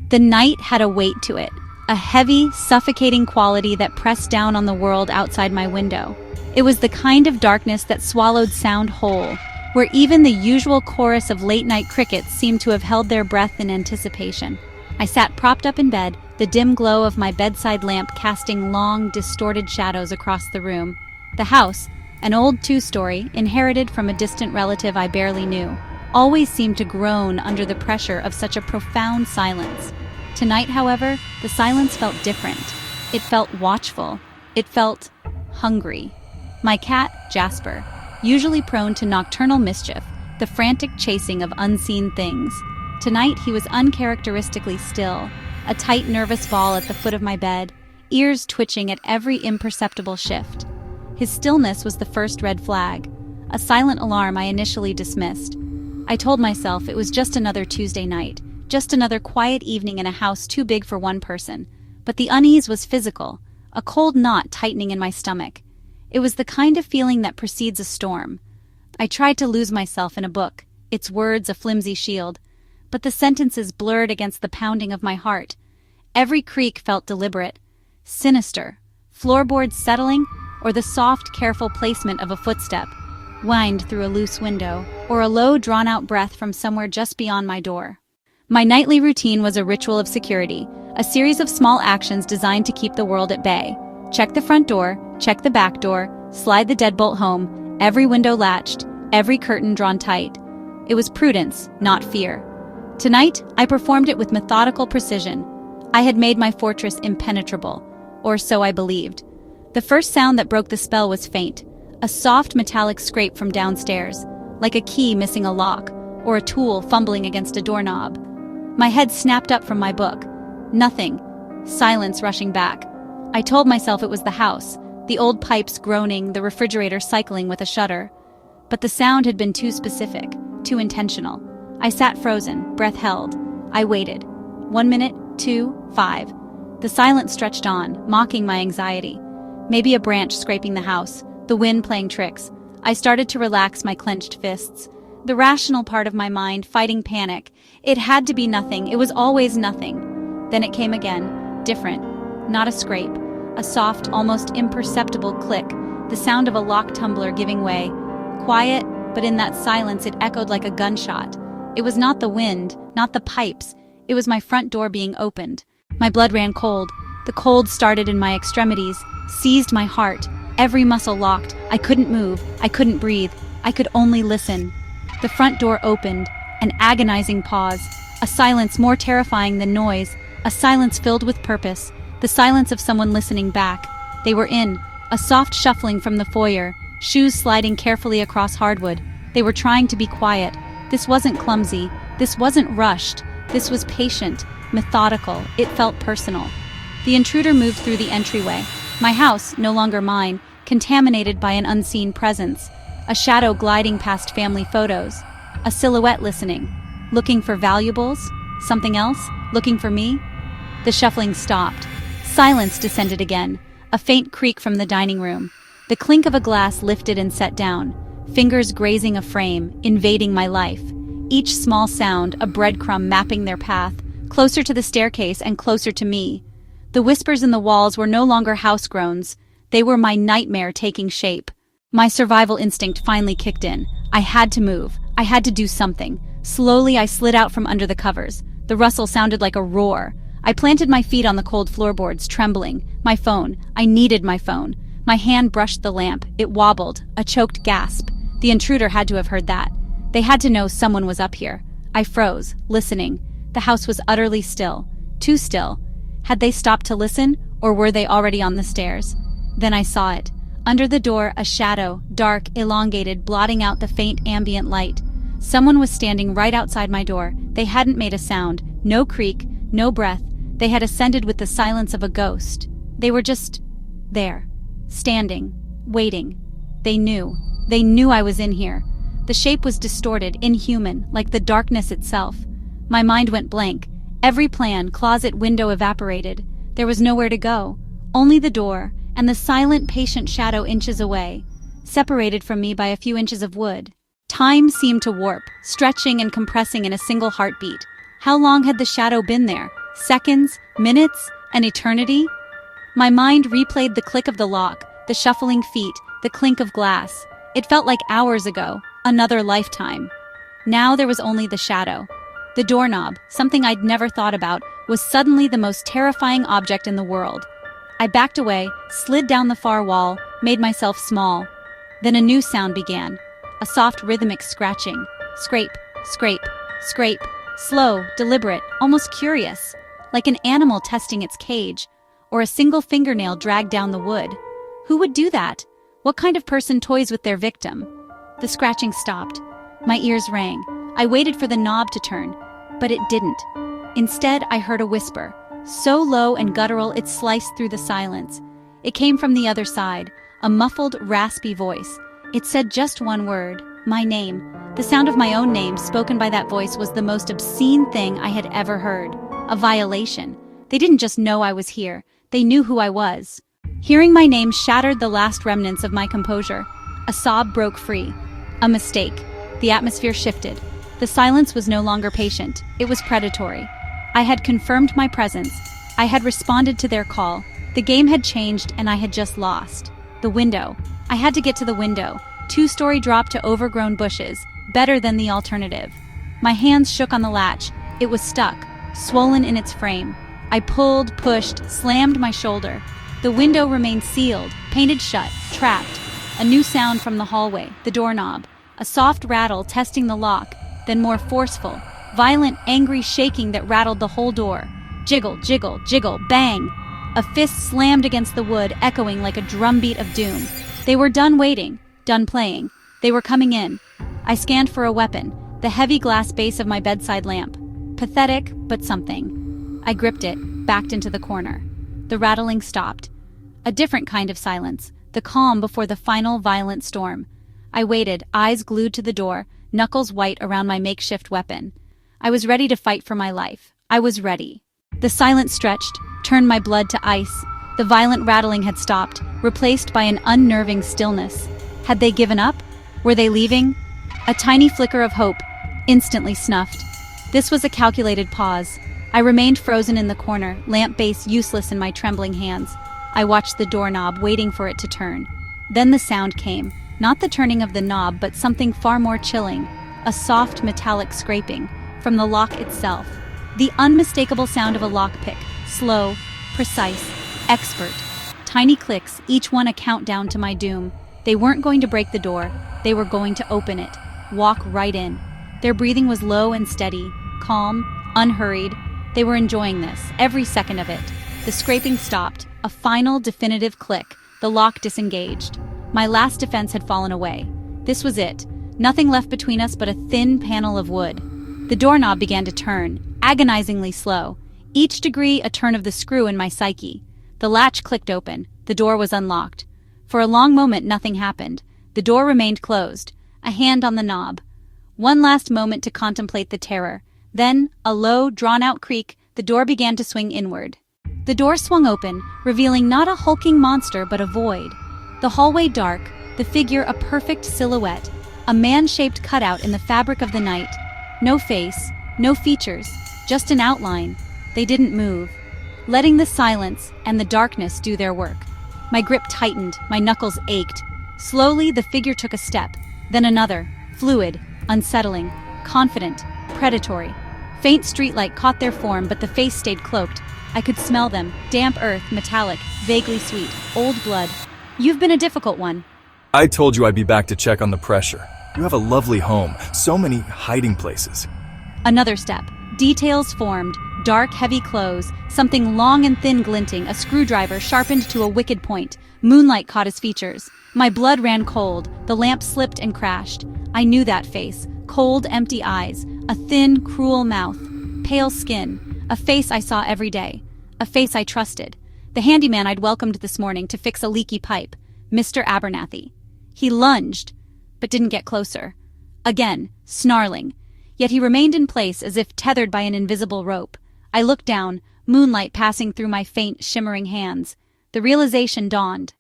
The night had a weight to it, a heavy, suffocating quality that pressed down on the world outside my window. It was the kind of darkness that swallowed sound whole, where even the usual chorus of late-night crickets seemed to have held their breath in anticipation. I sat propped up in bed, the dim glow of my bedside lamp casting long, distorted shadows across the room. The house, an old two-story, inherited from a distant relative I barely knew, always seemed to groan under the pressure of such a profound silence. Tonight, however, the silence felt different. It felt watchful. It felt hungry. My cat, Jasper, usually prone to nocturnal mischief, the frantic chasing of unseen things. Tonight he was uncharacteristically still, a tight nervous ball at the foot of my bed, ears twitching at every imperceptible shift. His stillness was the first red flag, a silent alarm I initially dismissed. I told myself it was just another Tuesday night, just another quiet evening in a house too big for one person. But the unease was physical, a cold knot tightening in my stomach. It was the kind of feeling that precedes a storm. I tried to lose myself in a book, its words a flimsy shield, but the sentences blurred against the pounding of my heart. Every creak felt deliberate, sinister, floorboards settling, or the soft, careful placement of a footstep, whined through a loose window, or a low, drawn-out breath from somewhere just beyond my door. My nightly routine was a ritual of security, a series of small actions designed to keep the world at bay. Check the front door, check the back door, slide the deadbolt home, every window latched, every curtain drawn tight. It was prudence, not fear. Tonight, I performed it with methodical precision. I had made my fortress impenetrable, or so I believed. The first sound that broke the spell was faint, a soft metallic scrape from downstairs, like a key missing a lock, or a tool fumbling against a doorknob. My head snapped up from my book. Nothing. Silence rushing back. I told myself it was the house, the old pipes groaning, the refrigerator cycling with a shudder. But the sound had been too specific, too intentional. I sat frozen, breath held. I waited. 1 minute, 2, 5. The silence stretched on, mocking my anxiety. Maybe a branch scraping the house, the wind playing tricks. I started to relax my clenched fists. The rational part of my mind fighting panic. It had to be nothing. It was always nothing. Then it came again, different. Not a scrape. A soft, almost imperceptible click, the sound of a lock tumbler giving way. Quiet, but in that silence it echoed like a gunshot. It was not the wind, not the pipes. It was my front door being opened. My blood ran cold. The cold started in my extremities, seized my heart. Every muscle locked. I couldn't move. I couldn't breathe. I could only listen. The front door opened. An agonizing pause. A silence more terrifying than noise. A silence filled with purpose. The silence of someone listening back. They were in. A soft shuffling from the foyer. Shoes sliding carefully across hardwood. They were trying to be quiet. This wasn't clumsy. This wasn't rushed. This was patient, methodical. It felt personal. The intruder moved through the entryway. My house, no longer mine, contaminated by an unseen presence. A shadow gliding past family photos. A silhouette listening. Looking for valuables? Something else? Looking for me? The shuffling stopped. Silence descended again. A faint creak from the dining room. The clink of a glass lifted and set down. Fingers grazing a frame, invading my life. Each small sound, a breadcrumb mapping their path, closer to the staircase and closer to me. The whispers in the walls were no longer house groans. They were my nightmare taking shape. My survival instinct finally kicked in. I had to move. I had to do something. Slowly, I slid out from under the covers. The rustle sounded like a roar. I planted my feet on the cold floorboards, trembling. My phone. I needed my phone. My hand brushed the lamp. It wobbled. A choked gasp. The intruder had to have heard that. They had to know someone was up here. I froze, listening. The house was utterly still. Too still. Had they stopped to listen, or were they already on the stairs? Then I saw it. Under the door, a shadow, dark, elongated, blotting out the faint ambient light. Someone was standing right outside my door. They hadn't made a sound. No creak, no breath. They had ascended with the silence of a ghost. They were just there, standing, waiting. They knew. They knew I was in here. The shape was distorted, inhuman, like the darkness itself. My mind went blank. Every plan, closet, window evaporated. There was nowhere to go. Only the door, and the silent, patient shadow inches away, separated from me by a few inches of wood. Time seemed to warp, stretching and compressing in a single heartbeat. How long had the shadow been there? Seconds, minutes, an eternity? My mind replayed the click of the lock, the shuffling feet, the clink of glass. It felt like hours ago, another lifetime. Now there was only the shadow. The doorknob, something I'd never thought about, was suddenly the most terrifying object in the world. I backed away, slid down the far wall, made myself small. Then a new sound began. A soft rhythmic scratching. Scrape, scrape, scrape. Slow, deliberate, almost curious. Like an animal testing its cage. Or a single fingernail dragged down the wood. Who would do that? What kind of person toys with their victim? The scratching stopped. My ears rang. I waited for the knob to turn, but it didn't. Instead, I heard a whisper, so low and guttural it sliced through the silence. It came from the other side, a muffled, raspy voice. It said just one word, my name. The sound of my own name spoken by that voice was the most obscene thing I had ever heard. A violation. They didn't just know I was here, they knew who I was. Hearing my name shattered the last remnants of my composure. A sob broke free. A mistake. The atmosphere shifted. The silence was no longer patient. It was predatory. I had confirmed my presence. I had responded to their call. The game had changed and I had just lost. The window. I had to get to the window. 2-story drop to overgrown bushes. Better than the alternative. My hands shook on the latch. It was stuck, swollen in its frame. I pulled, pushed, slammed my shoulder. The window remained sealed, painted shut, trapped. A new sound from the hallway, the doorknob. A soft rattle testing the lock, then more forceful, violent, angry shaking that rattled the whole door. Jiggle, jiggle, jiggle, bang! A fist slammed against the wood, echoing like a drumbeat of doom. They were done waiting, done playing. They were coming in. I scanned for a weapon, the heavy glass base of my bedside lamp. Pathetic, but something. I gripped it, backed into the corner. The rattling stopped. A different kind of silence, the calm before the final violent storm. I waited, eyes glued to the door, knuckles white around my makeshift weapon. I was ready to fight for my life. I was ready. The silence stretched, turned my blood to ice. The violent rattling had stopped, replaced by an unnerving stillness. Had they given up? Were they leaving? A tiny flicker of hope, instantly snuffed. This was a calculated pause. I remained frozen in the corner, lamp base useless in my trembling hands. I watched the doorknob, waiting for it to turn. Then the sound came. Not the turning of the knob, but something far more chilling. A soft, metallic scraping from the lock itself. The unmistakable sound of a lockpick. Slow, precise, expert. Tiny clicks, each one a countdown to my doom. They weren't going to break the door. They were going to open it. Walk right in. Their breathing was low and steady, calm, unhurried. They were enjoying this, every second of it. The scraping stopped. A final, definitive click. The lock disengaged. My last defense had fallen away. This was it. Nothing left between us but a thin panel of wood. The doorknob began to turn, agonizingly slow. Each degree a turn of the screw in my psyche. The latch clicked open. The door was unlocked. For a long moment nothing happened. The door remained closed. A hand on the knob. One last moment to contemplate the terror. Then, a low, drawn-out creak, the door began to swing inward. The door swung open, revealing not a hulking monster but a void. The hallway dark, the figure a perfect silhouette, a man-shaped cutout in the fabric of the night. No face, no features, just an outline. They didn't move, letting the silence and the darkness do their work. My grip tightened, my knuckles ached. Slowly, the figure took a step, then another, fluid, unsettling, confident, predatory. Faint streetlight caught their form, but the face stayed cloaked. I could smell them, damp earth, metallic, vaguely sweet, old blood. You've been a difficult one. I told you I'd be back to check on the pressure. You have a lovely home, so many hiding places. Another step. Details formed, dark, heavy clothes, something long and thin glinting, a screwdriver sharpened to a wicked point. Moonlight caught his features. My blood ran cold, the lamp slipped and crashed. I knew that face, cold, empty eyes, a thin, cruel mouth, pale skin, a face I saw every day, a face I trusted. The handyman I'd welcomed this morning to fix a leaky pipe, Mr. Abernathy. He lunged, but didn't get closer. Again, snarling. Yet he remained in place as if tethered by an invisible rope. I looked down, moonlight passing through my faint, shimmering hands. The realization dawned.